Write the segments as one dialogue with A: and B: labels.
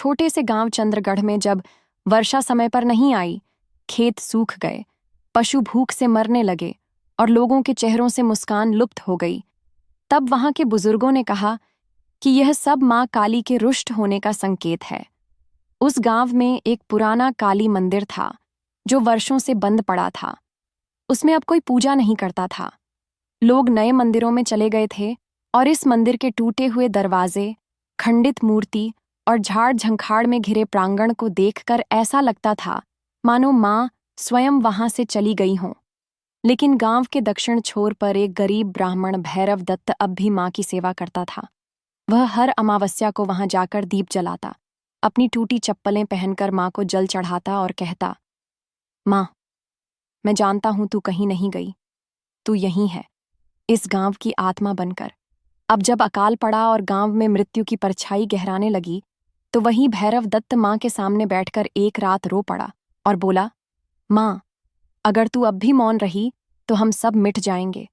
A: छोटे से गांव चंद्रगढ़ में जब वर्षा समय पर नहीं आई, खेत सूख गए, पशु भूख से मरने लगे और लोगों के चेहरों से मुस्कान लुप्त हो गई, तब वहां के बुजुर्गों ने कहा कि यह सब मां काली के रुष्ट होने का संकेत है। उस गांव में एक पुराना काली मंदिर था जो वर्षों से बंद पड़ा था। उसमें अब कोई पूजा नहीं करता था। लोग नए मंदिरों में चले गए थे और इस मंदिर के टूटे हुए दरवाजे, खंडित मूर्ति और झाड़ झंखाड़ में घिरे प्रांगण को देखकर ऐसा लगता था मानो मां स्वयं वहां से चली गई हों। लेकिन गांव के दक्षिण छोर पर एक गरीब ब्राह्मण भैरव दत्त अब भी मां की सेवा करता था। वह हर अमावस्या को वहां जाकर दीप जलाता, अपनी टूटी चप्पलें पहनकर मां को जल चढ़ाता और कहता, मां, मैं जानता हूं तू कहीं नहीं गई, तू यहीं है, इस गांव की आत्मा बनकर। अब जब अकाल पड़ा और गांव में मृत्यु की परछाई गहराने लगी, तो वही भैरव दत्त मां के सामने बैठकर एक रात रो पड़ा और बोला, मां, अगर तू अब भी मौन रही तो हम सब मिट जाएंगे।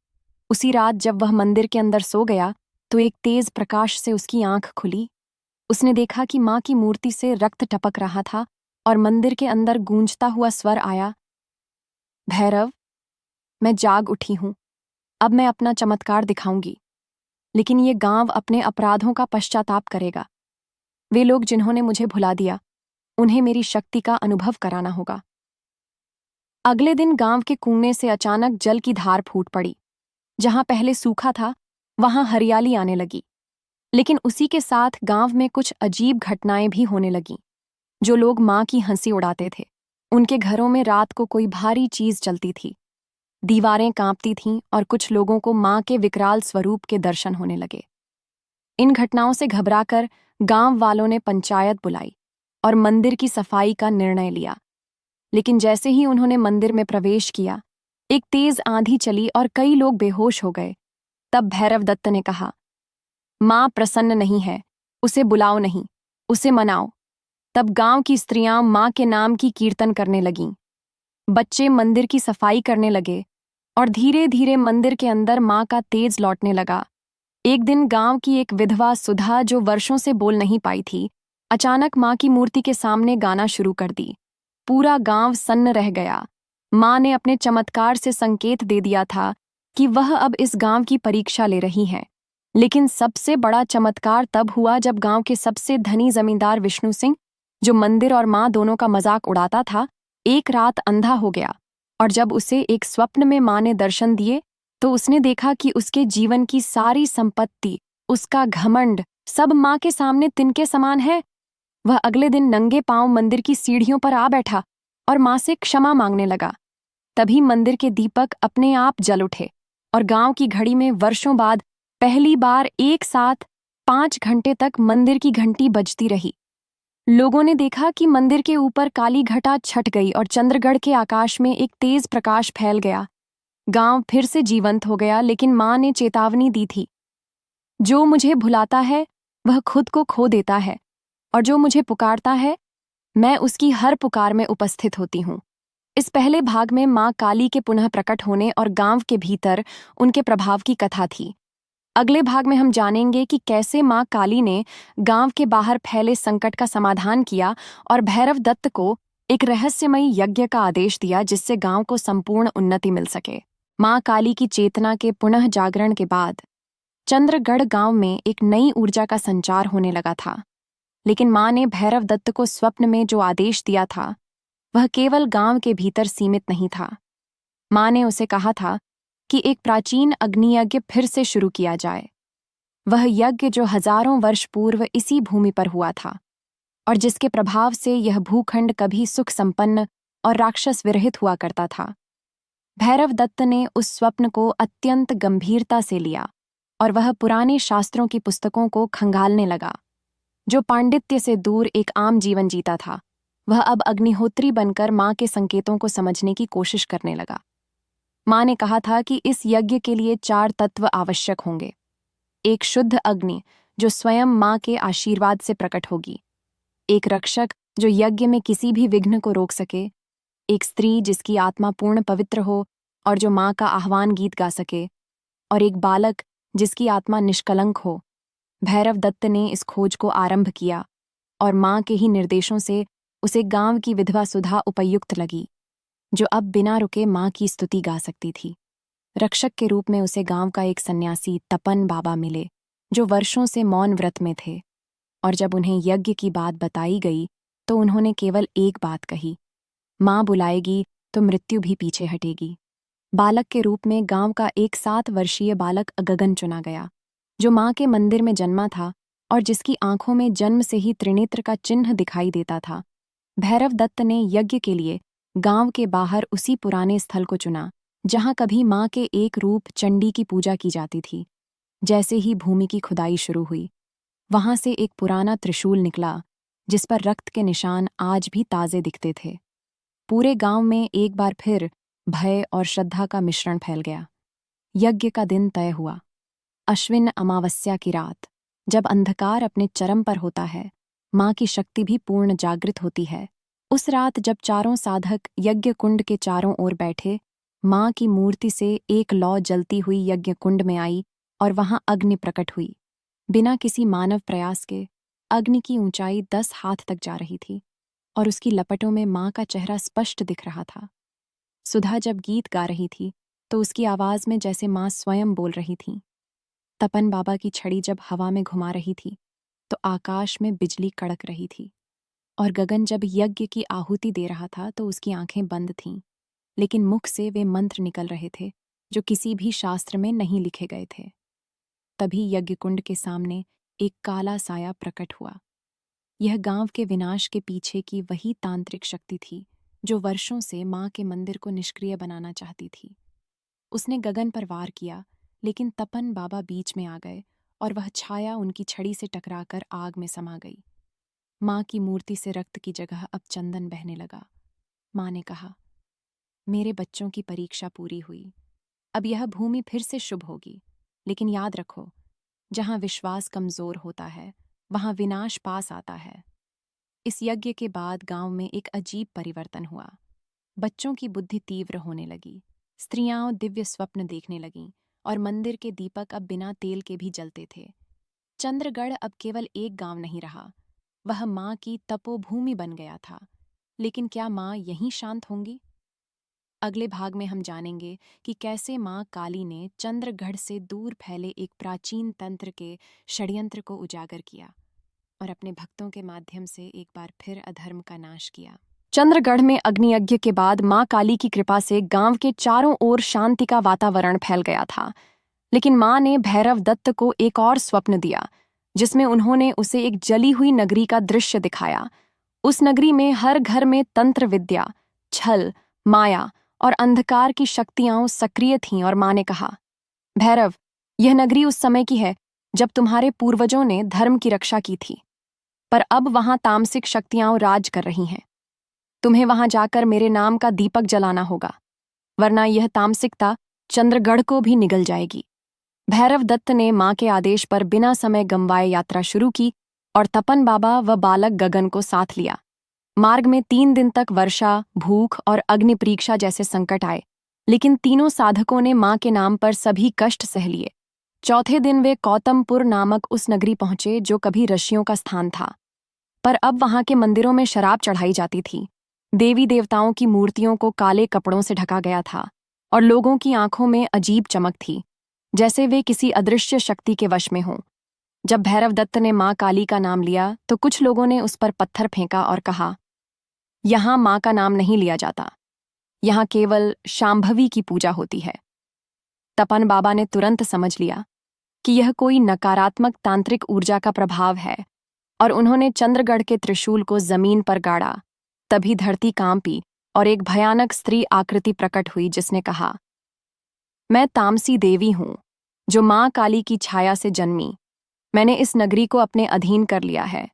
A: उसी रात जब वह मंदिर के अंदर सो गया तो एक तेज प्रकाश से उसकी आंख खुली। उसने देखा कि मां की मूर्ति से रक्त टपक रहा था और मंदिर के अंदर गूंजता हुआ स्वर आया, भैरव, मैं जाग उठी हूं, अब मैं अपना चमत्कार दिखाऊंगी। लेकिन ये गांव अपने अपराधों का पश्चाताप करेगा। वे लोग जिन्होंने मुझे भुला दिया, उन्हें मेरी शक्ति का अनुभव कराना होगा। अगले दिन गांव के कुएं से अचानक जल की धार फूट पड़ी। जहां पहले सूखा था वहां हरियाली आने लगी। लेकिन उसी के साथ गांव में कुछ अजीब घटनाएं भी होने लगीं। जो लोग मां की हंसी उड़ाते थे, उनके घरों में रात को कोई भारी चीज चलती थी। दीवारें कांपती थीं और कुछ लोगों को मां के विकराल स्वरूप के दर्शन होने लगे। इन घटनाओं से घबराकर गांव वालों ने पंचायत बुलाई और मंदिर की सफाई का निर्णय लिया। लेकिन जैसे ही उन्होंने मंदिर में प्रवेश किया, एक तेज आंधी चली और कई लोग बेहोश हो गए। तब भैरव दत्त ने कहा, मां प्रसन्न नहीं है, उसे बुलाओ नहीं, उसे मनाओ। तब गांव की स्त्रियां मां के नाम की कीर्तन करने लगीं। बच्चे मंदिर की सफाई करने लगे और धीरे धीरे मंदिर के अंदर मां का तेज लौटने लगा। एक दिन गांव की एक विधवा सुधा, जो वर्षों से बोल नहीं पाई थी, अचानक मां की मूर्ति के सामने गाना शुरू कर दी। पूरा गांव सन्न रह गया। मां ने अपने चमत्कार से संकेत दे दिया था कि वह अब इस गांव की परीक्षा ले रही हैं। लेकिन सबसे बड़ा चमत्कार तब हुआ जब गांव के सबसे धनी जमींदार विष्णु सिंह, जो मंदिर और मां दोनों का मजाक उड़ाता था, एक रात अंधा हो गया। और जब उसे एक स्वप्न में मां ने दर्शन दिए तो उसने देखा कि उसके जीवन की सारी संपत्ति, उसका घमंड, सब मां के सामने तिनके समान है। वह अगले दिन नंगे पांव मंदिर की सीढ़ियों पर आ बैठा और मां से क्षमा मांगने लगा। तभी मंदिर के दीपक अपने आप जल उठे और गांव की घड़ी में वर्षों बाद पहली बार एक साथ 5 घंटे तक मंदिर की घंटी बजती रही। लोगों ने देखा कि मंदिर के ऊपर काली घटा छट गई और चंद्रगढ़ के आकाश में एक तेज प्रकाश फैल गया। गांव फिर से जीवंत हो गया। लेकिन मां ने चेतावनी दी थी, जो मुझे भुलाता है वह खुद को खो देता है, और जो मुझे पुकारता है मैं उसकी हर पुकार में उपस्थित होती हूँ। इस पहले भाग में मां काली के पुनः प्रकट होने और गांव के भीतर उनके प्रभाव की कथा थी। अगले भाग में हम जानेंगे कि कैसे मां काली ने गांव के बाहर फैले संकट का समाधान किया और भैरव दत्त को एक रहस्यमयी यज्ञ का आदेश दिया, जिससे गांव को संपूर्ण उन्नति मिल सके। मां काली की चेतना के पुनः जागरण के बाद चंद्रगढ़ गांव में एक नई ऊर्जा का संचार होने लगा था। लेकिन मां ने भैरव दत्त को स्वप्न में जो आदेश दिया था वह केवल गांव के भीतर सीमित नहीं था। मां ने उसे कहा था कि एक प्राचीन अग्नि यज्ञ फिर से शुरू किया जाए। वह यज्ञ जो हजारों वर्ष पूर्व इसी भूमि पर हुआ था और जिसके प्रभाव से यह भूखंड कभी सुख संपन्न और राक्षस विरहित हुआ करता था। भैरव दत्त ने उस स्वप्न को अत्यंत गंभीरता से लिया और वह पुराने शास्त्रों की पुस्तकों को खंगालने लगा। जो पांडित्य से दूर एक आम जीवन जीता था, वह अब अग्निहोत्री बनकर मां के संकेतों को समझने की कोशिश करने लगा। मां ने कहा था कि इस यज्ञ के लिए 4 तत्व आवश्यक होंगे। एक शुद्ध अग्नि जो स्वयं मां के आशीर्वाद से प्रकट होगी, एक रक्षक जो यज्ञ में किसी भी विघ्न को रोक सके, एक स्त्री जिसकी आत्मा पूर्ण पवित्र हो और जो मां का आह्वान गीत गा सके, और एक बालक जिसकी आत्मा निष्कलंक हो। भैरव दत्त ने इस खोज को आरंभ किया और माँ के ही निर्देशों से उसे गांव की विधवा सुधा उपयुक्त लगी, जो अब बिना रुके माँ की स्तुति गा सकती थी। रक्षक के रूप में उसे गांव का एक सन्यासी तपन बाबा मिले, जो वर्षों से मौन व्रत में थे। और जब उन्हें यज्ञ की बात बताई गई तो उन्होंने केवल एक बात कही, माँ बुलाएगी तो मृत्यु भी पीछे हटेगी। बालक के रूप में गांव का एक 7 वर्षीय बालक गगन चुना गया, जो माँ के मंदिर में जन्मा था और जिसकी आंखों में जन्म से ही त्रिनेत्र का चिन्ह दिखाई देता था। भैरव दत्त ने यज्ञ के लिए गांव के बाहर उसी पुराने स्थल को चुना जहां कभी माँ के एक रूप चंडी की पूजा की जाती थी। जैसे ही भूमि की खुदाई शुरू हुई, वहां से एक पुराना त्रिशूल निकला, जिस पर रक्त के निशान आज भी ताजे दिखते थे। पूरे गांव में एक बार फिर भय और श्रद्धा का मिश्रण फैल गया। यज्ञ का दिन तय हुआ। अश्विन अमावस्या की रात, जब अंधकार अपने चरम पर होता है, माँ की शक्ति भी पूर्ण जागृत होती है। उस रात जब चारों साधक यज्ञ कुंड के चारों ओर बैठे, माँ की मूर्ति से एक लौ जलती हुई यज्ञ कुंड में आई और वहां अग्नि प्रकट हुई। बिना किसी मानव प्रयास के अग्नि की ऊंचाई 10 हाथ तक जा रही थी और उसकी लपटों में माँ का चेहरा स्पष्ट दिख रहा था। सुधा जब गीत गा रही थी तो उसकी आवाज में जैसे माँ स्वयं बोल रही थीं। तपन बाबा की छड़ी जब हवा में घुमा रही थी तो आकाश में बिजली कड़क रही थी। और गगन जब यज्ञ की आहुति दे रहा था तो उसकी आंखें बंद थीं, लेकिन मुख से वे मंत्र निकल रहे थे जो किसी भी शास्त्र में नहीं लिखे गए थे। तभी यज्ञकुंड के सामने एक काला साया प्रकट हुआ। यह गांव के विनाश के पीछे की वही तांत्रिक शक्ति थी जो वर्षों से माँ के मंदिर को निष्क्रिय बनाना चाहती थी। उसने गगन पर वार किया, लेकिन तपन बाबा बीच में आ गए और वह छाया उनकी छड़ी से टकराकर आग में समा गई। माँ की मूर्ति से रक्त की जगह अब चंदन बहने लगा। माँ ने कहा, मेरे बच्चों की परीक्षा पूरी हुई। अब यह भूमि फिर से शुभ होगी, लेकिन याद रखो, जहां विश्वास कमजोर होता है वहां विनाश पास आता है। इस यज्ञ के बाद गांव में एक अजीब परिवर्तन हुआ। बच्चों की बुद्धि तीव्र होने लगी, स्त्रियां दिव्य स्वप्न देखने लगीं और मंदिर के दीपक अब बिना तेल के भी जलते थे। चंद्रगढ़ अब केवल एक गांव नहीं रहा, वह माँ की तपोभूमि बन गया था। लेकिन क्या माँ यहीं शांत होंगी? अगले भाग में हम जानेंगे कि कैसे माँ काली ने चंद्रगढ़ से दूर फैले एक प्राचीन तंत्र के षड्यंत्र को उजागर किया और अपने भक्तों के माध्यम से एक बार फिर अधर्म का नाश किया। चंद्रगढ़ में अग्नि यज्ञ के बाद माँ काली की कृपा से गांव के चारों ओर शांति का वातावरण फैल गया था। लेकिन माँ ने भैरव दत्त को एक और स्वप्न दिया, जिसमें उन्होंने उसे एक जली हुई नगरी का दृश्य दिखाया। उस नगरी में हर घर में तंत्र विद्या, छल, माया और अंधकार की शक्तियां सक्रिय थीं और माँ ने कहा, भैरव, यह नगरी उस समय की है जब तुम्हारे पूर्वजों ने धर्म की रक्षा की थी, पर अब वहां तामसिक शक्तियां राज कर रही हैं। तुम्हें वहां जाकर मेरे नाम का दीपक जलाना होगा, वरना यह तामसिकता चंद्रगढ़ को भी निगल जाएगी। भैरव दत्त ने माँ के आदेश पर बिना समय गंवाए यात्रा शुरू की और तपन बाबा व बालक गगन को साथ लिया। मार्ग में 3 दिन तक वर्षा, भूख और अग्नि परीक्षा जैसे संकट आए, लेकिन तीनों साधकों ने माँ के नाम पर सभी कष्ट सह लिए। चौथे दिन वे कौतमपुर नामक उस नगरी पहुंचे जो कभी ऋषियों का स्थान था, पर अब वहां के मंदिरों में शराब चढ़ाई जाती थी। देवी देवताओं की मूर्तियों को काले कपड़ों से ढका गया था और लोगों की आंखों में अजीब चमक थी, जैसे वे किसी अदृश्य शक्ति के वश में हों। जब भैरव दत्त ने माँ काली का नाम लिया तो कुछ लोगों ने उस पर पत्थर फेंका और कहा, यहां माँ का नाम नहीं लिया जाता, यहां केवल शांभवी की पूजा होती है। तपन बाबा ने तुरंत समझ लिया कि यह कोई नकारात्मक तांत्रिक ऊर्जा का प्रभाव है और उन्होंने चंद्रगढ़ के त्रिशूल को जमीन पर गाड़ा। तभी धरती कांपी और एक भयानक स्त्री आकृति प्रकट हुई, जिसने कहा, मैं तामसी देवी हूं, जो माँ काली की छाया से जन्मी। मैंने इस नगरी को अपने अधीन कर लिया है।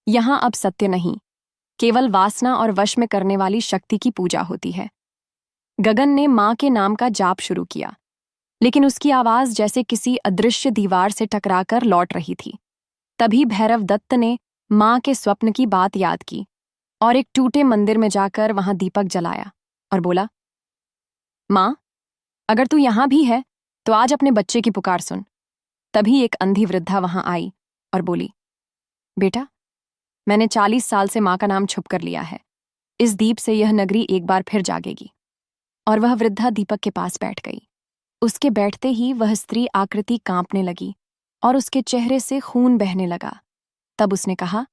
A: यहां अब सत्य नहीं, केवल वासना और वश में करने वाली शक्ति की पूजा होती है। गगन ने माँ के नाम का जाप शुरू किया, लेकिन उसकी आवाज जैसे किसी अदृश्य दीवार से टकराकर लौट रही थी। तभी भैरव दत्त ने माँ के स्वप्न की बात याद की और एक टूटे मंदिर में जाकर वहां दीपक जलाया और बोला, माँ, अगर तू यहां भी है तो आज अपने बच्चे की पुकार सुन। तभी एक अंधी वृद्धा वहां आई और बोली, बेटा, मैंने 40 साल से माँ का नाम छुप कर लिया है। इस दीप से यह नगरी एक बार फिर जागेगी। और वह वृद्धा दीपक के पास बैठ गई। उसके बैठते ही वह स्त्री आकृति कांपने लगी और उसके चेहरे से खून बहने लगा। तब उसने कहा,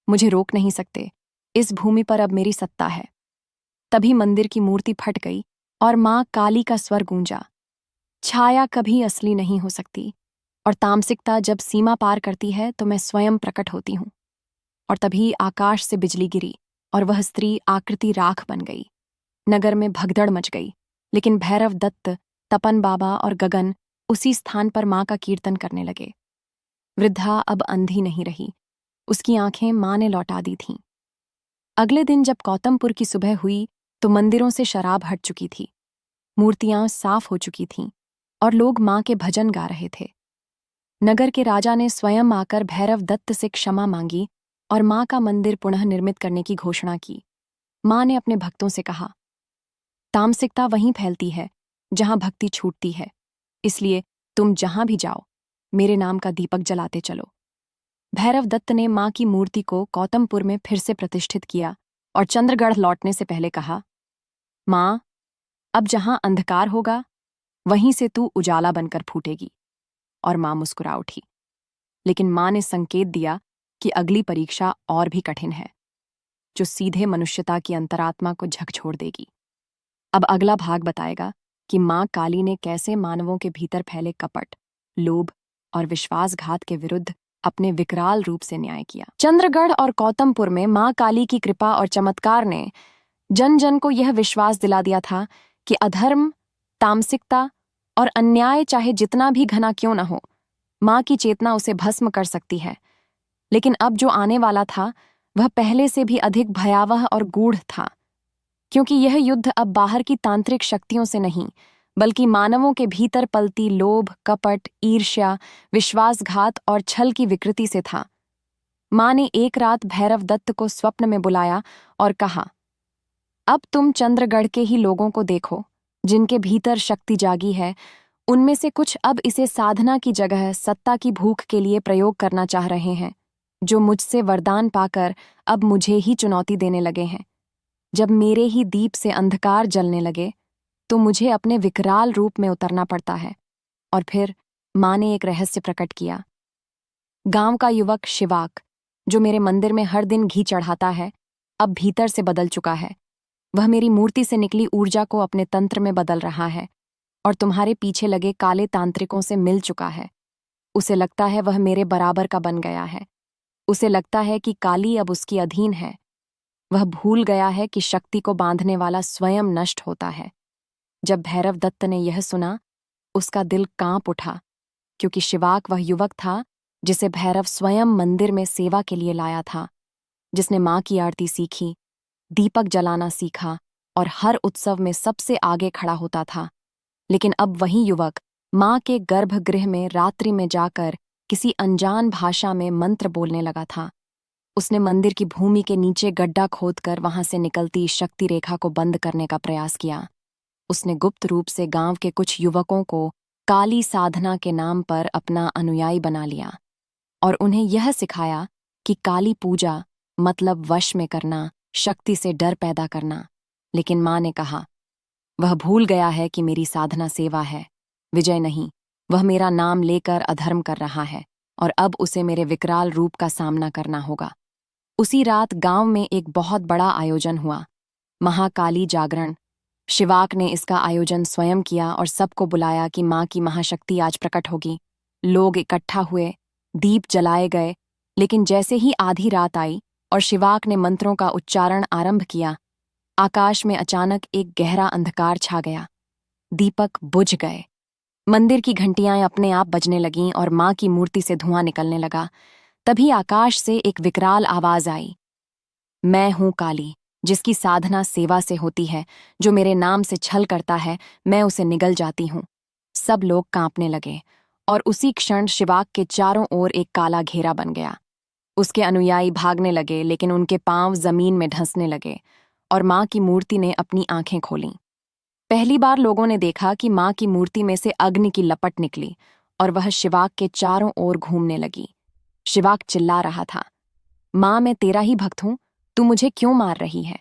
A: मुझे रोक नहीं सकते, इस भूमि पर अब मेरी सत्ता है। तभी मंदिर की मूर्ति फट गई और माँ काली का स्वर गूंजा, छाया कभी असली नहीं हो सकती, और तामसिकता जब सीमा पार करती है तो मैं स्वयं प्रकट होती हूँ। और तभी आकाश से बिजली गिरी और वह स्त्री आकृति राख बन गई। नगर में भगदड़ मच गई, लेकिन भैरव दत्त, तपन बाबा और गगन उसी स्थान पर माँ का कीर्तन करने लगे। वृद्धा अब अंधी नहीं रही, उसकी आंखें माँ ने लौटा दी थीं। अगले दिन जब गौतमपुर की सुबह हुई तो मंदिरों से शराब हट चुकी थी, मूर्तियां साफ हो चुकी थीं और लोग माँ के भजन गा रहे थे। नगर के राजा ने स्वयं आकर भैरव दत्त से क्षमा मांगी और माँ का मंदिर पुनः निर्मित करने की घोषणा की। माँ ने अपने भक्तों से कहा, तामसिकता वहीं फैलती है जहां भक्ति छूटती है, इसलिए तुम जहां भी जाओ मेरे नाम का दीपक जलाते चलो। भैरव दत्त ने माँ की मूर्ति को गौतमपुर में फिर से प्रतिष्ठित किया और चंद्रगढ़ लौटने से पहले कहा, माँ, अब जहां अंधकार होगा वहीं से तू उजाला बनकर फूटेगी। और माँ मुस्कुरा उठी। लेकिन माँ ने संकेत दिया कि अगली परीक्षा और भी कठिन है, जो सीधे मनुष्यता की अंतरात्मा को झकझोर देगी। अब अगला भाग बताएगा कि माँ काली ने कैसे मानवों के भीतर फैले कपट, लोभ और विश्वासघात के विरुद्ध अपने विकराल रूप से न्याय किया। चंद्रगढ़ और गौतमपुर में माँ काली की कृपा और चमत्कार ने जन जन को यह विश्वास दिला दिया था कि अधर्म, तामसिकता और अन्याय चाहे जितना भी घना क्यों न हो, माँ की चेतना उसे भस्म कर सकती है। लेकिन अब जो आने वाला था वह पहले से भी अधिक भयावह और गूढ़ था, क्योंकि यह युद्ध अब बाहर की तांत्रिक शक्तियों से नहीं, बल्कि मानवों के भीतर पलती लोभ, कपट, ईर्ष्या, विश्वासघात और छल की विकृति से था। माँ ने एक रात भैरव दत्त को स्वप्न में बुलाया और कहा, अब तुम चंद्रगढ़ के ही लोगों को देखो, जिनके भीतर शक्ति जागी है। उनमें से कुछ अब इसे साधना की जगह सत्ता की भूख के लिए प्रयोग करना चाह रहे हैं, जो मुझसे वरदान पाकर अब मुझे ही चुनौती देने लगे हैं। जब मेरे ही दीप से अंधकार जलने लगे तो मुझे अपने विकराल रूप में उतरना पड़ता है। और फिर माँ ने एक रहस्य प्रकट किया। गांव का युवक शिवाक, जो मेरे मंदिर में हर दिन घी चढ़ाता है, अब भीतर से बदल चुका है। वह मेरी मूर्ति से निकली ऊर्जा को अपने तंत्र में बदल रहा है और तुम्हारे पीछे लगे काले तांत्रिकों से मिल चुका है। उसे लगता है वह मेरे बराबर का बन गया है। उसे लगता है कि काली अब उसकी अधीन है। वह भूल गया है कि शक्ति को बांधने वाला स्वयं नष्ट होता है। जब भैरव दत्त ने यह सुना, उसका दिल कांप उठा, क्योंकि शिवाक वह युवक था जिसे भैरव स्वयं मंदिर में सेवा के लिए लाया था, जिसने माँ की आरती सीखी, दीपक जलाना सीखा और हर उत्सव में सबसे आगे खड़ा होता था। लेकिन अब वही युवक माँ के गर्भगृह में रात्रि में जाकर किसी अनजान भाषा में मंत्र बोलने लगा था। उसने मंदिर की भूमि के नीचे गड्ढा खोदकर वहां से निकलती शक्ति रेखा को बंद करने का प्रयास किया। उसने गुप्त रूप से गांव के कुछ युवकों को काली साधना के नाम पर अपना अनुयायी बना लिया और उन्हें यह सिखाया कि काली पूजा मतलब वश में करना, शक्ति से डर पैदा करना। लेकिन माँ ने कहा, वह भूल गया है कि मेरी साधना सेवा है, विजय नहीं। वह मेरा नाम लेकर अधर्म कर रहा है और अब उसे मेरे विकराल रूप का सामना करना होगा। उसी रात गांव में एक बहुत बड़ा आयोजन हुआ, महाकाली जागरण। शिवाक ने इसका आयोजन स्वयं किया और सबको बुलाया कि माँ की महाशक्ति आज प्रकट होगी। लोग इकट्ठा हुए, दीप जलाए गए, लेकिन जैसे ही आधी रात आई और शिवाक ने मंत्रों का उच्चारण आरंभ किया, आकाश में अचानक एक गहरा अंधकार छा गया। दीपक बुझ गए, मंदिर की घंटियां अपने आप बजने लगीं और माँ की मूर्ति से धुआं निकलने लगा। तभी आकाश से एक विकराल आवाज आई, मैं हूं काली, जिसकी साधना सेवा से होती है। जो मेरे नाम से छल करता है, मैं उसे निगल जाती हूं। सब लोग कांपने लगे और उसी क्षण शिवाक के चारों ओर एक काला घेरा बन गया। उसके अनुयायी भागने लगे, लेकिन उनके पांव जमीन में धंसने लगे और माँ की मूर्ति ने अपनी आंखें खोलीं। पहली बार लोगों ने देखा कि माँ की मूर्ति में से अग्नि की लपट निकली और वह शिवाक के चारों ओर घूमने लगी। शिवाक चिल्ला रहा था, माँ, मैं तेरा ही भक्त हूं, तू मुझे क्यों मार रही है?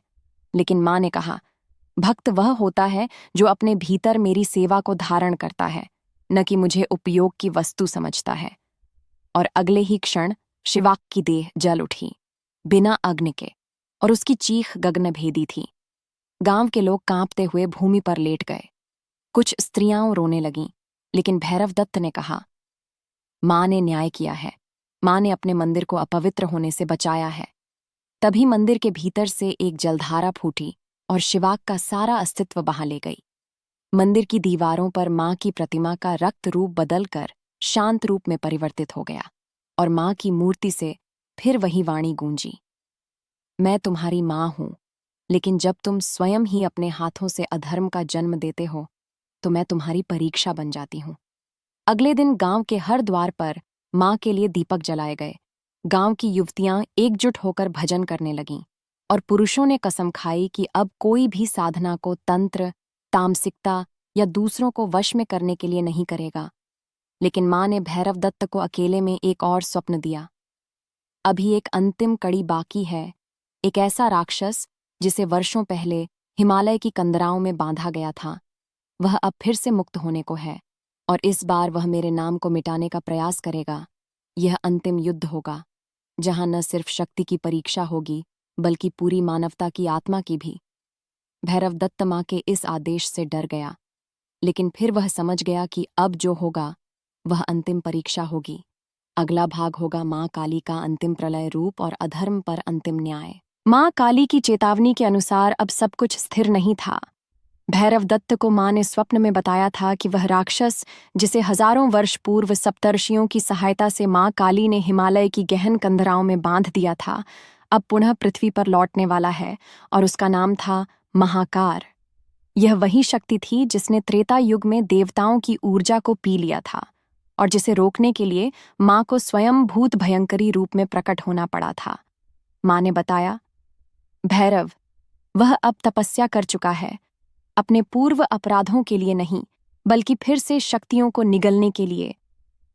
A: लेकिन माँ ने कहा, भक्त वह होता है जो अपने भीतर मेरी सेवा को धारण करता है, न कि मुझे उपयोग की वस्तु समझता है। और अगले ही क्षण शिवाक की देह जल उठी, बिना अग्नि के, और उसकी चीख गगनभेदी थी। गांव के लोग कांपते हुए भूमि पर लेट गए। कुछ स्त्रियां रोने लगीं, लेकिन भैरव दत्त ने कहा, माँ ने न्याय किया है। माँ ने अपने मंदिर को अपवित्र होने से बचाया है। तभी मंदिर के भीतर से एक जलधारा फूटी और शिवाक का सारा अस्तित्व बहा ले गई। मंदिर की दीवारों पर माँ की प्रतिमा का रक्त रूप बदलकर शांत रूप में परिवर्तित हो गया, और माँ की मूर्ति से फिर वही वाणी गूंजी, मैं तुम्हारी माँ हूं, लेकिन जब तुम स्वयं ही अपने हाथों से अधर्म का जन्म देते हो तो मैं तुम्हारी परीक्षा बन जाती हूं। अगले दिन गांव के हर द्वार पर माँ के लिए दीपक जलाए गए। गांव की युवतियां एकजुट होकर भजन करने लगीं, और पुरुषों ने कसम खाई कि अब कोई भी साधना को तंत्र, तामसिकता या दूसरों को वश में करने के लिए नहीं करेगा। लेकिन माँ ने भैरव दत्त को अकेले में एक और स्वप्न दिया। अभी एक अंतिम कड़ी बाकी है, एक ऐसा राक्षस जिसे वर्षों पहले हिमालय की कंदराओं में बांधा गया था, वह अब फिर से मुक्त होने को है, और इस बार वह मेरे नाम को मिटाने का प्रयास करेगा। यह अंतिम युद्ध होगा, जहां न सिर्फ शक्ति की परीक्षा होगी, बल्कि पूरी मानवता की आत्मा की भी। भैरव दत्त माँ के इस आदेश से डर गया, लेकिन फिर वह समझ गया कि अब जो होगा वह अंतिम परीक्षा होगी। अगला भाग होगा माँ काली का अंतिम प्रलय रूप और अधर्म पर अंतिम न्याय। माँ काली की चेतावनी के अनुसार अब सब कुछ स्थिर नहीं था। भैरव दत्त को माँ ने स्वप्न में बताया था कि वह राक्षस, जिसे हजारों वर्ष पूर्व सप्तर्षियों की सहायता से माँ काली ने हिमालय की गहन कंदराओं में बांध दिया था, अब पुनः पृथ्वी पर लौटने वाला है, और उसका नाम था महाकार। यह वही शक्ति थी जिसने त्रेता युग में देवताओं की ऊर्जा को पी लिया था, और जिसे रोकने के लिए माँ को स्वयं भूत भयंकरी रूप में प्रकट होना पड़ा था। माँ ने बताया, भैरव, वह अब तपस्या कर चुका है, अपने पूर्व अपराधों के लिए नहीं, बल्कि फिर से शक्तियों को निगलने के लिए।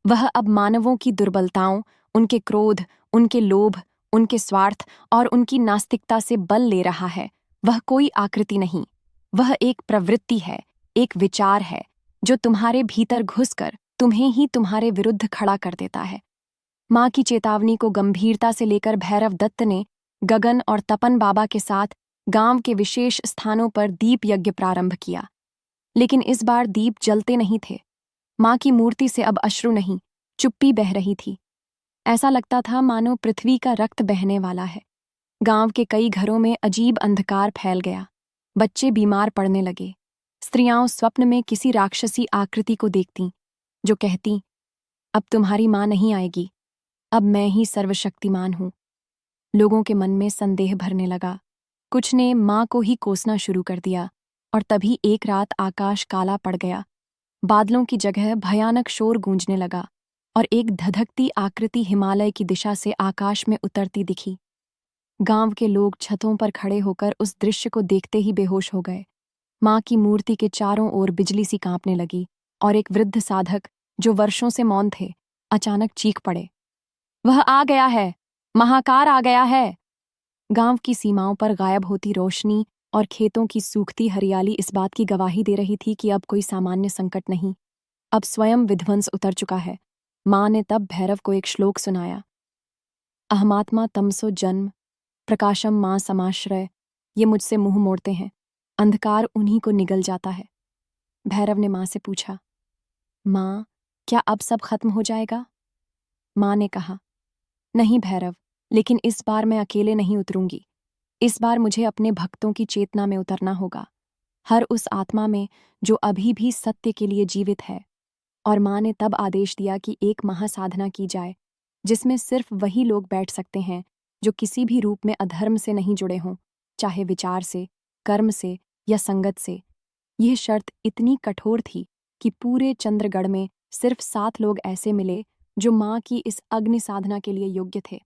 A: वह अब मानवों की दुर्बलताओं, उनके क्रोध, उनके लोभ, उनके स्वार्थ और उनकी नास्तिकता से बल ले रहा है। वह कोई आकृति नहीं, वह एक प्रवृत्ति है, एक विचार है, जो तुम्हारे भीतर घुसकर तुम्हें ही तुम्हारे विरुद्ध खड़ा कर देता है। माँ की चेतावनी को गंभीरता से लेकर भैरव दत्त ने गगन और तपन बाबा के साथ गांव के विशेष स्थानों पर दीप यज्ञ प्रारंभ किया। लेकिन इस बार दीप जलते नहीं थे। माँ की मूर्ति से अब अश्रु नहीं, चुप्पी बह रही थी। ऐसा लगता था मानो पृथ्वी का रक्त बहने वाला है। गांव के कई घरों में अजीब अंधकार फैल गया। बच्चे बीमार पड़ने लगे। स्त्रियां स्वप्न में किसी राक्षसी आकृति को देखतीं, जो कहती, अब तुम्हारी माँ नहीं आएगी, अब मैं ही सर्वशक्तिमान हूं। लोगों के मन में संदेह भरने लगा। कुछ ने माँ को ही कोसना शुरू कर दिया, और तभी एक रात आकाश काला पड़ गया। बादलों की जगह भयानक शोर गूंजने लगा, और एक धधकती आकृति हिमालय की दिशा से आकाश में उतरती दिखी। गांव के लोग छतों पर खड़े होकर उस दृश्य को देखते ही बेहोश हो गए। माँ की मूर्ति के चारों ओर बिजली सी कांपने लगी, और एक वृद्ध साधक, जो वर्षों से मौन थे, अचानक चीख पड़े, वह आ गया है, महाकार आ गया है। गांव की सीमाओं पर गायब होती रोशनी और खेतों की सूखती हरियाली इस बात की गवाही दे रही थी कि अब कोई सामान्य संकट नहीं, अब स्वयं विध्वंस उतर चुका है। माँ ने तब भैरव को एक श्लोक सुनाया, अहमात्मा तमसो जन्म प्रकाशम माँ समाश्रय। ये मुझसे मुंह मोड़ते हैं, अंधकार उन्हीं को निगल जाता है। भैरव ने माँ से पूछा, माँ, क्या अब सब खत्म हो जाएगा? माँ ने कहा, नहीं भैरव, लेकिन इस बार मैं अकेले नहीं उतरूंगी। इस बार मुझे अपने भक्तों की चेतना में उतरना होगा, हर उस आत्मा में जो अभी भी सत्य के लिए जीवित है। और माँ ने तब आदेश दिया कि एक महासाधना की जाए, जिसमें सिर्फ वही लोग बैठ सकते हैं जो किसी भी रूप में अधर्म से नहीं जुड़े हों, चाहे विचार से, कर्म से या संगत से। यह शर्त इतनी कठोर थी कि पूरे चंद्रगढ़ में सिर्फ 7 लोग ऐसे मिले जो माँ की इस अग्नि साधना के लिए योग्य थे।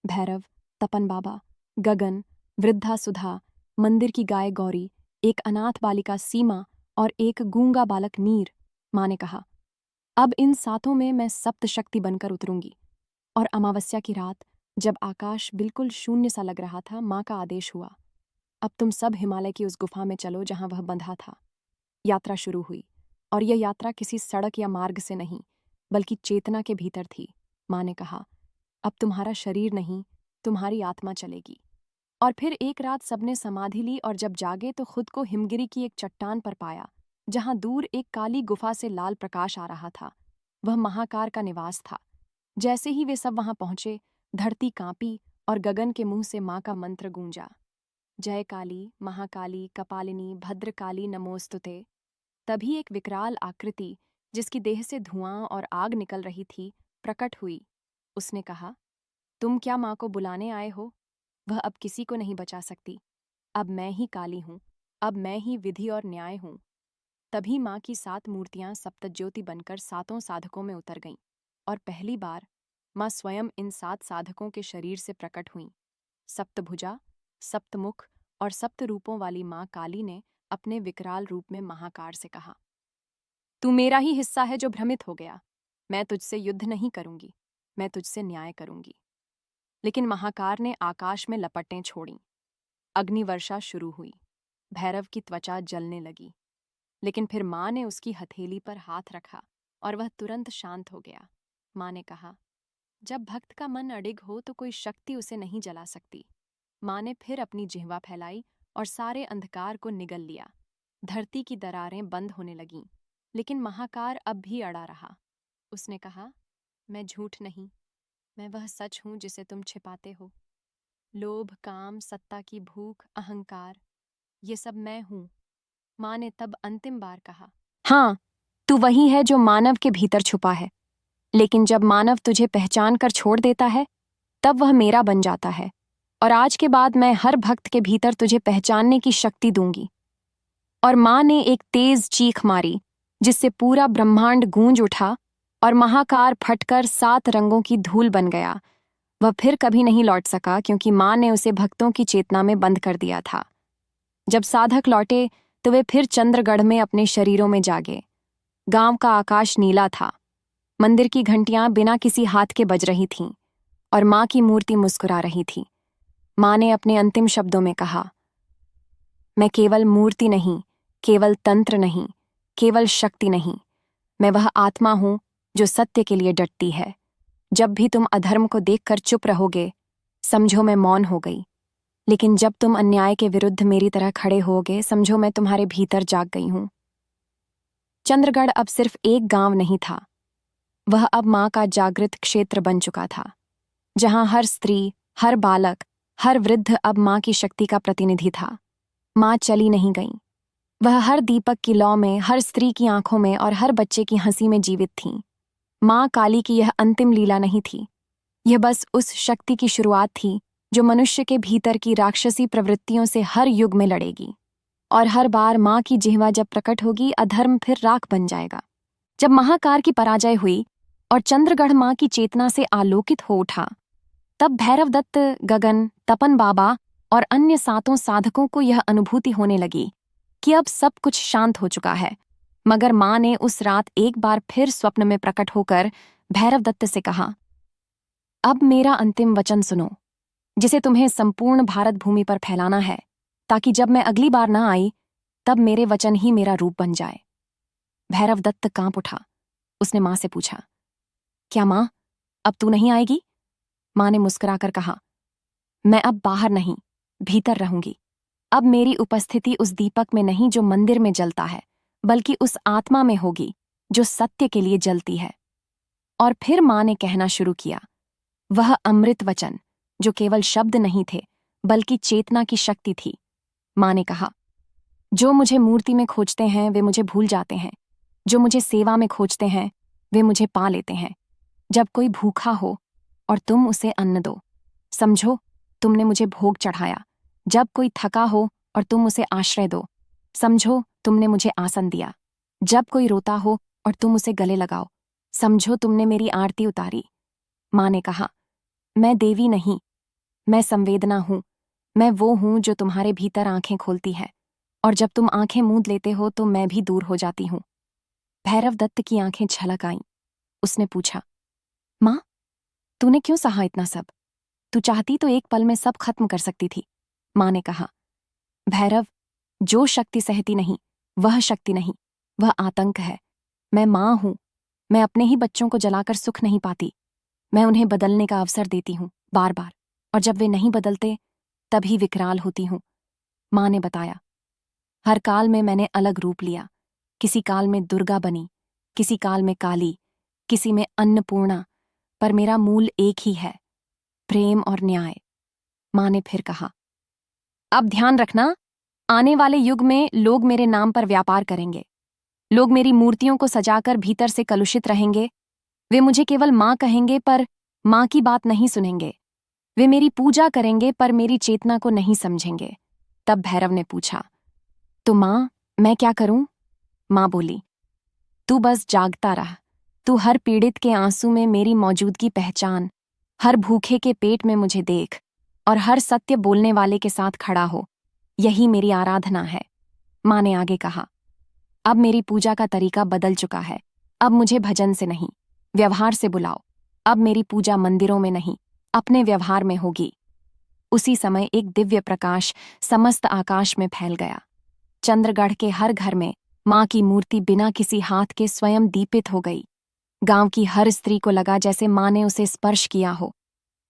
A: भैरव, तपन बाबा, गगन, वृद्धा सुधा, मंदिर की गाय गौरी, एक अनाथ बालिका सीमा और एक गूंगा बालक नीर। माँ ने कहा, अब इन 7 में मैं सप्तशक्ति बनकर उतरूंगी, और अमावस्या की रात जब आकाश बिल्कुल शून्य सा लग रहा था, माँ का आदेश हुआ, अब तुम सब हिमालय की उस गुफा में चलो जहां वह बंधा था। यात्रा शुरू हुई, और यह यात्रा किसी सड़क या मार्ग से नहीं, बल्कि चेतना के भीतर थी। माँ ने कहा, अब तुम्हारा शरीर नहीं, तुम्हारी आत्मा चलेगी। और फिर एक रात सबने समाधि ली, और जब जागे तो खुद को हिमगिरी की एक चट्टान पर पाया, जहां दूर एक काली गुफा से लाल प्रकाश आ रहा था। वह महाकार का निवास था। जैसे ही वे सब वहां पहुंचे, धरती कांपी और गगन के मुंह से माँ का मंत्र गूंजा, जय काली, महाकाली, कपालिनी, भद्रकाली, नमोस्तुते। तभी एक विकराल आकृति, जिसकी देह से धुआं और आग निकल रही थी, प्रकट हुई। उसने कहा, तुम क्या माँ को बुलाने आए हो? वह अब किसी को नहीं बचा सकती। अब मैं ही काली हूं, अब मैं ही विधि और न्याय हूं। तभी माँ की 7 मूर्तियां सप्तज्योति बनकर 7 साधकों में उतर गईं, और पहली बार माँ स्वयं इन 7 साधकों के शरीर से प्रकट हुईं। सप्तभुजा, सप्तमुख और सप्त रूपों वाली माँ काली ने अपने विकराल रूप में महाकार से कहा, तू मेरा ही हिस्सा है जो भ्रमित हो गया। मैं तुझसे युद्ध नहीं करूंगी, मैं तुझसे न्याय करूंगी। लेकिन महाकार ने आकाश में लपटें छोड़ीं। अग्निवर्षा शुरू हुई। भैरव की त्वचा जलने लगी, लेकिन फिर माँ ने उसकी हथेली पर हाथ रखा और वह तुरंत शांत हो गया। माँ ने कहा, जब भक्त का मन अडिग हो तो कोई शक्ति उसे नहीं जला सकती। माँ ने फिर अपनी जिह्वा फैलाई और सारे अंधकार को निगल लिया। धरती की दरारें बंद होने लगीं, लेकिन महाकार अब भी अड़ा रहा। उसने कहा, मैं झूठ नहीं, मैं वह सच हूं जिसे तुम छिपाते हो। लोभ, काम, सत्ता की भूख, अहंकार, ये सब मैं हूं। माँ ने तब अंतिम बार कहा, हाँ, तू वही है जो मानव के भीतर छुपा है। लेकिन जब मानव तुझे पहचान कर छोड़ देता है, तब वह मेरा बन जाता है। और आज के बाद मैं हर भक्त के भीतर तुझे पहचानने की शक्ति दूंगी। और माँ ने एक तेज चीख मारी, जिससे पूरा ब्रह्मांड गूंज उठा और महाकार फटकर 7 रंगों की धूल बन गया। वह फिर कभी नहीं लौट सका, क्योंकि माँ ने उसे भक्तों की चेतना में बंद कर दिया था। जब साधक लौटे तो वे फिर चंद्रगढ़ में अपने शरीरों में जागे। गांव का आकाश नीला था। मंदिर की घंटियां बिना किसी हाथ के बज रही थीं, और माँ की मूर्ति मुस्कुरा रही थी। माँ ने अपने अंतिम शब्दों में कहा, मैं केवल मूर्ति नहीं, केवल तंत्र नहीं, केवल शक्ति नहीं, मैं वह आत्मा हूं जो सत्य के लिए डटती है। जब भी तुम अधर्म को देखकर चुप रहोगे, समझो मैं मौन हो गई। लेकिन जब तुम अन्याय के विरुद्ध मेरी तरह खड़े होगे, समझो मैं तुम्हारे भीतर जाग गई हूं। चंद्रगढ़ अब सिर्फ एक गांव नहीं था, वह अब माँ का जागृत क्षेत्र बन चुका था, जहां हर स्त्री, हर बालक, हर वृद्ध अब माँ की शक्ति का प्रतिनिधि था। माँ चली नहीं गई। वह हर दीपक की लौ में, हर स्त्री की आंखों में और हर बच्चे की हंसी में जीवित थी। माँ काली की यह अंतिम लीला नहीं थी, यह बस उस शक्ति की शुरुआत थी जो मनुष्य के भीतर की राक्षसी प्रवृत्तियों से हर युग में लड़ेगी। और हर बार माँ की जिह्वा जब प्रकट होगी, अधर्म फिर राख बन जाएगा। जब महाकार की पराजय हुई और चंद्रगढ़ माँ की चेतना से आलोकित हो उठा, तब भैरवदत्त, गगन, तपन बाबा और अन्य 7 साधकों को यह अनुभूति होने लगी कि अब सब कुछ शांत हो चुका है। मगर माँ ने उस रात एक बार फिर स्वप्न में प्रकट होकर भैरवदत्त से कहा, अब मेरा अंतिम वचन सुनो, जिसे तुम्हें संपूर्ण भारत भूमि पर फैलाना है, ताकि जब मैं अगली बार ना आई, तब मेरे वचन ही मेरा रूप बन जाए। भैरवदत्त कांप उठा। उसने माँ से पूछा, क्या माँ, अब तू नहीं आएगी? माँ ने मुस्कुराकर कहा, मैं अब बाहर नहीं, भीतर रहूंगी। अब मेरी उपस्थिति उस दीपक में नहीं जो मंदिर में जलता है, बल्कि उस आत्मा में होगी जो सत्य के लिए जलती है। और फिर माँ ने कहना शुरू किया, वह अमृत वचन जो केवल शब्द नहीं थे, बल्कि चेतना की शक्ति थी। माँ ने कहा, जो मुझे मूर्ति में खोजते हैं वे मुझे भूल जाते हैं, जो मुझे सेवा में खोजते हैं वे मुझे पा लेते हैं। जब कोई भूखा हो और तुम उसे अन्न दो, समझो तुमने मुझे भोग चढ़ाया। जब कोई थका हो और तुम उसे आश्रय दो, समझो तुमने मुझे आसन दिया। जब कोई रोता हो और तुम उसे गले लगाओ, समझो तुमने मेरी आरती उतारी। माँ ने कहा, मैं देवी नहीं, मैं संवेदना हूं। मैं वो हूं जो तुम्हारे भीतर आंखें खोलती है, और जब तुम आंखें मूंद लेते हो तो मैं भी दूर हो जाती हूं। भैरवदत्त की आंखें छलक आईं। उसने पूछा, माँ, तूने क्यों सहा इतना सब? तू चाहती तो एक पल में सब खत्म कर सकती थी। माँ ने कहा, भैरव, जो शक्ति सहती नहीं वह शक्ति नहीं, वह आतंक है। मैं माँ हूं, मैं अपने ही बच्चों को जलाकर सुख नहीं पाती। मैं उन्हें बदलने का अवसर देती हूँ बार बार, और जब वे नहीं बदलते तभी विकराल होती हूँ। माँ ने बताया, हर काल में मैंने अलग रूप लिया। किसी काल में दुर्गा बनी, किसी काल में काली, किसी में अन्नपूर्णा, पर मेरा मूल एक ही है, प्रेम और न्याय। माँ ने फिर कहा, अब ध्यान रखना, आने वाले युग में लोग मेरे नाम पर व्यापार करेंगे। लोग मेरी मूर्तियों को सजाकर भीतर से कलुषित रहेंगे। वे मुझे केवल माँ कहेंगे पर माँ की बात नहीं सुनेंगे। वे मेरी पूजा करेंगे पर मेरी चेतना को नहीं समझेंगे। तब भैरव ने पूछा, तो माँ, मैं क्या करूं? माँ बोली, तू बस जागता रह। तू हर पीड़ित के आंसू में मेरी मौजूदगी पहचान, हर भूखे के पेट में मुझे देख, और हर सत्य बोलने वाले के साथ खड़ा हो। यही मेरी आराधना है। माँ ने आगे कहा, अब मेरी पूजा का तरीका बदल चुका है। अब मुझे भजन से नहीं, व्यवहार से बुलाओ। अब मेरी पूजा मंदिरों में नहीं, अपने व्यवहार में होगी। उसी समय एक दिव्य प्रकाश समस्त आकाश में फैल गया। चंद्रगढ़ के हर घर में माँ की मूर्ति बिना किसी हाथ के स्वयं दीपित हो गई। गांव की हर स्त्री को लगा जैसे माँ ने उसे स्पर्श किया हो।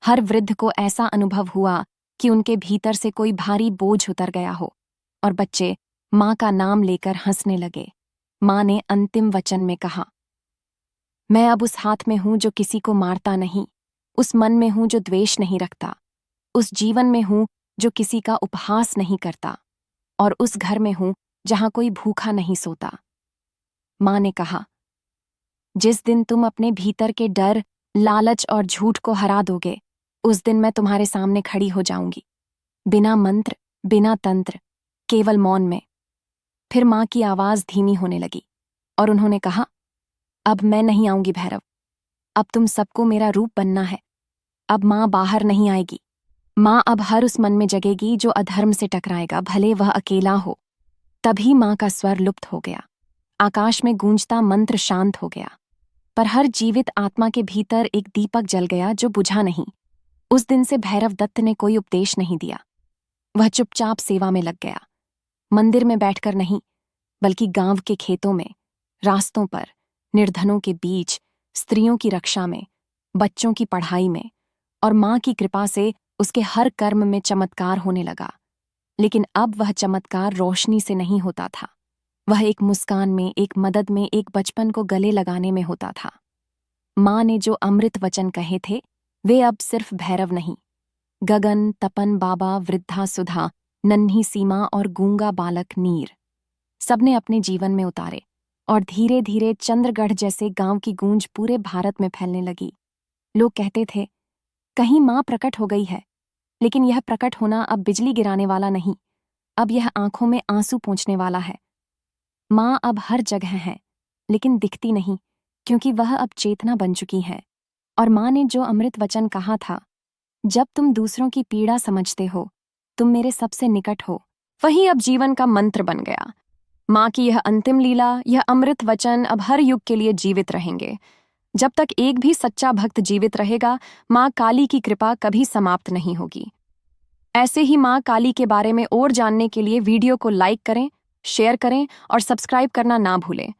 A: हर वृद्ध को ऐसा अनुभव हुआ कि उनके भीतर से कोई भारी बोझ उतर गया हो, और बच्चे माँ का नाम लेकर हंसने लगे। माँ ने अंतिम वचन में कहा, मैं अब उस हाथ में हूं जो किसी को मारता नहीं, उस मन में हूं जो द्वेष नहीं रखता, उस जीवन में हूं जो किसी का उपहास नहीं करता, और उस घर में हूं जहां कोई भूखा नहीं सोता। माँ ने कहा, जिस दिन तुम अपने भीतर के डर, लालच और झूठ को हरा दोगे, उस दिन मैं तुम्हारे सामने खड़ी हो जाऊंगी, बिना मंत्र, बिना तंत्र, केवल मौन में। फिर माँ की आवाज धीमी होने लगी और उन्होंने कहा, अब मैं नहीं आऊंगी भैरव, अब तुम सबको मेरा रूप बनना है। अब माँ बाहर नहीं आएगी। माँ अब हर उस मन में जगेगी जो अधर्म से टकराएगा, भले वह अकेला हो। तभी माँ का स्वर लुप्त हो गया। आकाश में गूंजता मंत्र शांत हो गया, पर हर जीवित आत्मा के भीतर एक दीपक जल गया जो बुझा नहीं। उस दिन से भैरव दत्त ने कोई उपदेश नहीं दिया। वह चुपचाप सेवा में लग गया, मंदिर में बैठकर नहीं, बल्कि गांव के खेतों में, रास्तों पर, निर्धनों के बीच, स्त्रियों की रक्षा में, बच्चों की पढ़ाई में, और माँ की कृपा से उसके हर कर्म में चमत्कार होने लगा। लेकिन अब वह चमत्कार रोशनी से नहीं होता था, वह एक मुस्कान में, एक मदद में, एक बचपन को गले लगाने में होता था। माँ ने जो अमृत वचन कहे थे, वे अब सिर्फ भैरव नहीं, गगन, तपन बाबा, वृद्धा सुधा, नन्ही सीमा और गूंगा बालक नीर, सबने अपने जीवन में उतारे, और धीरे धीरे चंद्रगढ़ जैसे गांव की गूंज पूरे भारत में फैलने लगी। लोग कहते थे, कहीं माँ प्रकट हो गई है, लेकिन यह प्रकट होना अब बिजली गिराने वाला नहीं, अब यह आंखों में आंसू पोंछने वाला है। माँ अब हर जगह है, लेकिन दिखती नहीं, क्योंकि वह अब चेतना बन चुकी है। और माँ ने जो अमृत वचन कहा था, जब तुम दूसरों की पीड़ा समझते हो, तुम मेरे सबसे निकट हो, वही अब जीवन का मंत्र बन गया। माँ की यह अंतिम लीला, यह अमृत वचन अब हर युग के लिए जीवित रहेंगे। जब तक एक भी सच्चा भक्त जीवित रहेगा, माँ काली की कृपा कभी समाप्त नहीं होगी। ऐसे ही माँ काली के बारे में और जानने के लिए वीडियो को लाइक करें, शेयर करें और सब्सक्राइब करना ना भूलें।